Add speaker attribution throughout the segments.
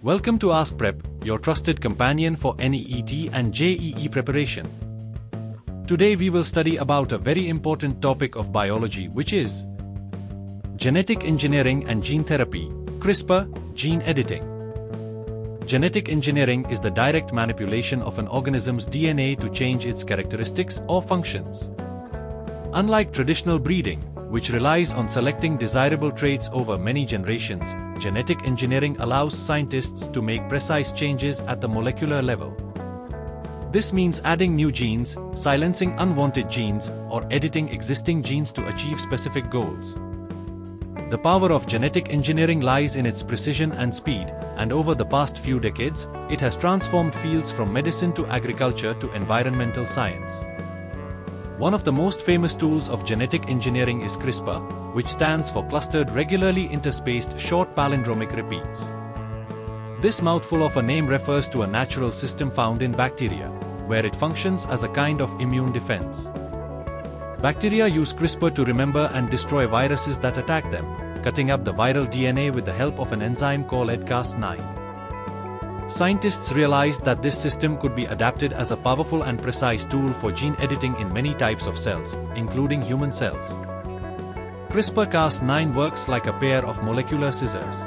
Speaker 1: Welcome to Ask Prep, your trusted companion for NEET and JEE preparation. Today we will study about a very important topic of biology, which is genetic engineering and gene therapy, CRISPR, gene editing. Genetic engineering is the direct manipulation of an organism's DNA to change its characteristics or functions. Unlike traditional breeding, which relies on selecting desirable traits over many generations, genetic engineering allows scientists to make precise changes at the molecular level. This means adding new genes, silencing unwanted genes, or editing existing genes to achieve specific goals. The power of genetic engineering lies in its precision and speed, and over the past few decades, it has transformed fields from medicine to agriculture to environmental science. One of the most famous tools of genetic engineering is CRISPR, which stands for Clustered Regularly Interspaced Short Palindromic Repeats. This mouthful of a name refers to a natural system found in bacteria, where it functions as a kind of immune defense. Bacteria use CRISPR to remember and destroy viruses that attack them, cutting up the viral DNA with the help of an enzyme called Cas9. Scientists realized that this system could be adapted as a powerful and precise tool for gene editing in many types of cells, including human cells. CRISPR-Cas9 works like a pair of molecular scissors.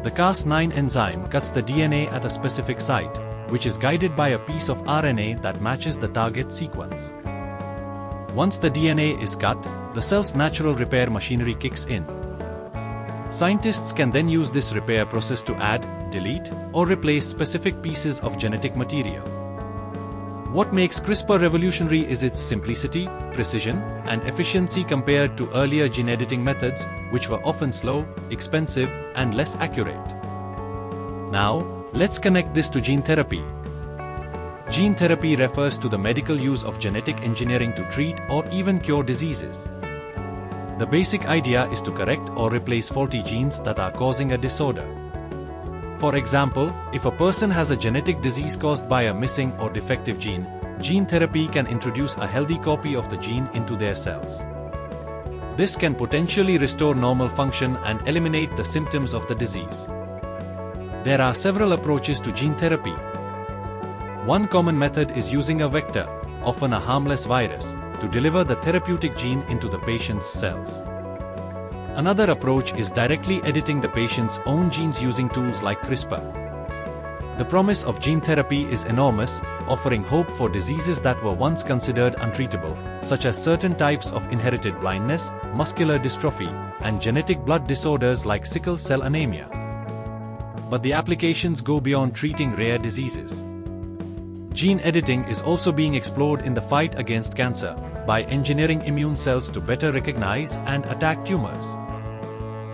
Speaker 1: The Cas9 enzyme cuts the DNA at a specific site, which is guided by a piece of RNA that matches the target sequence. Once the DNA is cut, the cell's natural repair machinery kicks in. Scientists can then use this repair process to add, delete, or replace specific pieces of genetic material. What makes CRISPR revolutionary is its simplicity, precision, and efficiency compared to earlier gene editing methods, which were often slow, expensive, and less accurate. Now, let's connect this to gene therapy. Gene therapy refers to the medical use of genetic engineering to treat or even cure diseases. The basic idea is to correct or replace faulty genes that are causing a disorder. For example, if a person has a genetic disease caused by a missing or defective gene, gene therapy can introduce a healthy copy of the gene into their cells. This can potentially restore normal function and eliminate the symptoms of the disease. There are several approaches to gene therapy. One common method is using a vector, often a harmless virus, to deliver the therapeutic gene into the patient's cells. Another approach is directly editing the patient's own genes using tools like CRISPR. The promise of gene therapy is enormous, offering hope for diseases that were once considered untreatable, such as certain types of inherited blindness, muscular dystrophy, and genetic blood disorders like sickle cell anemia. But the applications go beyond treating rare diseases. Gene editing is also being explored in the fight against cancer by engineering immune cells to better recognize and attack tumors.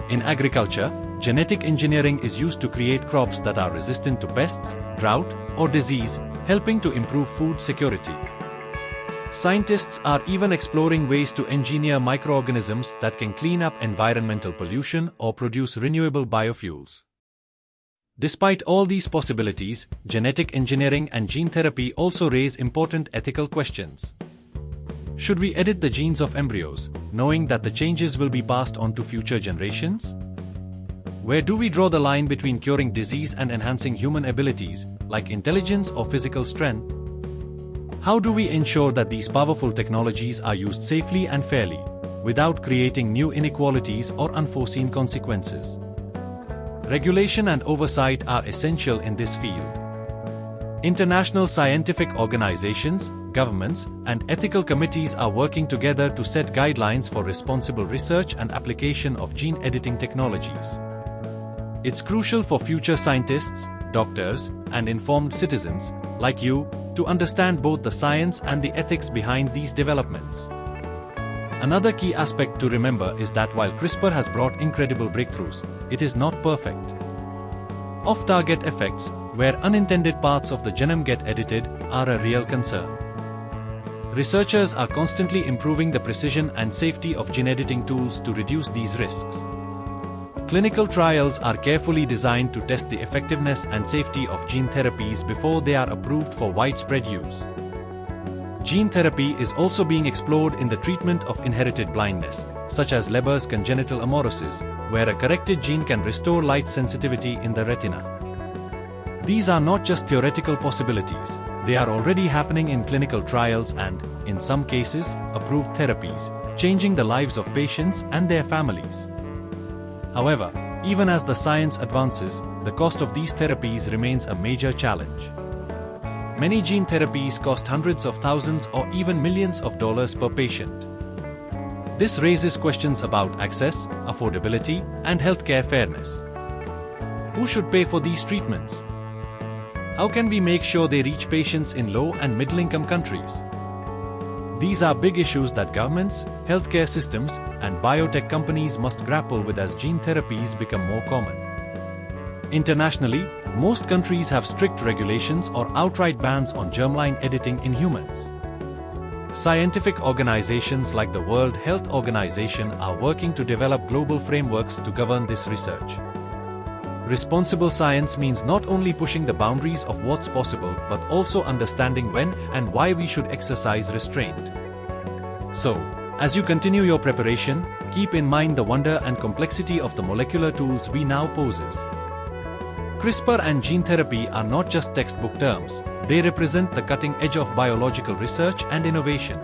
Speaker 1: In agriculture, genetic engineering is used to create crops that are resistant to pests, drought, or disease, helping to improve food security. Scientists are even exploring ways to engineer microorganisms that can clean up environmental pollution or produce renewable biofuels. Despite all these possibilities, genetic engineering and gene therapy also raise important ethical questions. Should we edit the genes of embryos, knowing that the changes will be passed on to future generations? Where do we draw the line between curing disease and enhancing human abilities, like intelligence or physical strength? How do we ensure that these powerful technologies are used safely and fairly, without creating new inequalities or unforeseen consequences? Regulation and oversight are essential in this field. International scientific organizations, governments, and ethical committees are working together to set guidelines for responsible research and application of gene editing technologies. It's crucial for future scientists, doctors, and informed citizens, like you, to understand both the science and the ethics behind these developments. Another key aspect to remember is that while CRISPR has brought incredible breakthroughs, it is not perfect. Off-target effects, where unintended parts of the genome get edited, are a real concern. Researchers are constantly improving the precision and safety of gene editing tools to reduce these risks. Clinical trials are carefully designed to test the effectiveness and safety of gene therapies before they are approved for widespread use. Gene therapy is also being explored in the treatment of inherited blindness, such as Leber's congenital amaurosis, where a corrected gene can restore light sensitivity in the retina. These are not just theoretical possibilities, they are already happening in clinical trials and, in some cases, approved therapies, changing the lives of patients and their families. However, even as the science advances, the cost of these therapies remains a major challenge. Many gene therapies cost hundreds of thousands or even millions of dollars per patient. This raises questions about access, affordability, and healthcare fairness. Who should pay for these treatments? How can we make sure they reach patients in low and middle-income countries? These are big issues that governments, healthcare systems, and biotech companies must grapple with as gene therapies become more common. Internationally, most countries have strict regulations or outright bans on germline editing in humans. Scientific organizations like the World Health Organization are working to develop global frameworks to govern this research. Responsible science means not only pushing the boundaries of what's possible but also understanding when and why we should exercise restraint. So, as you continue your preparation, keep in mind the wonder and complexity of the molecular tools we now possess. CRISPR and gene therapy are not just textbook terms, they represent the cutting edge of biological research and innovation.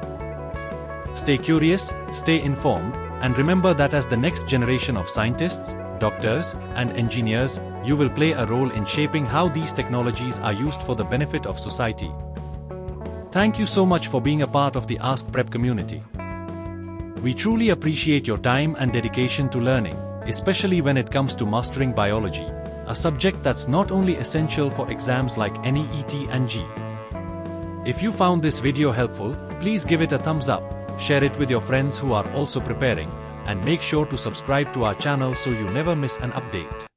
Speaker 1: Stay curious, stay informed, and remember that as the next generation of scientists, doctors, and engineers, you will play a role in shaping how these technologies are used for the benefit of society. Thank you so much for being a part of the Ask Prep community. We truly appreciate your time and dedication to learning, especially when it comes to mastering biology, a subject that's not only essential for exams like NEET and JEE. If you found this video helpful, please give it a thumbs up, share it with your friends who are also preparing, and make sure to subscribe to our channel so you never miss an update.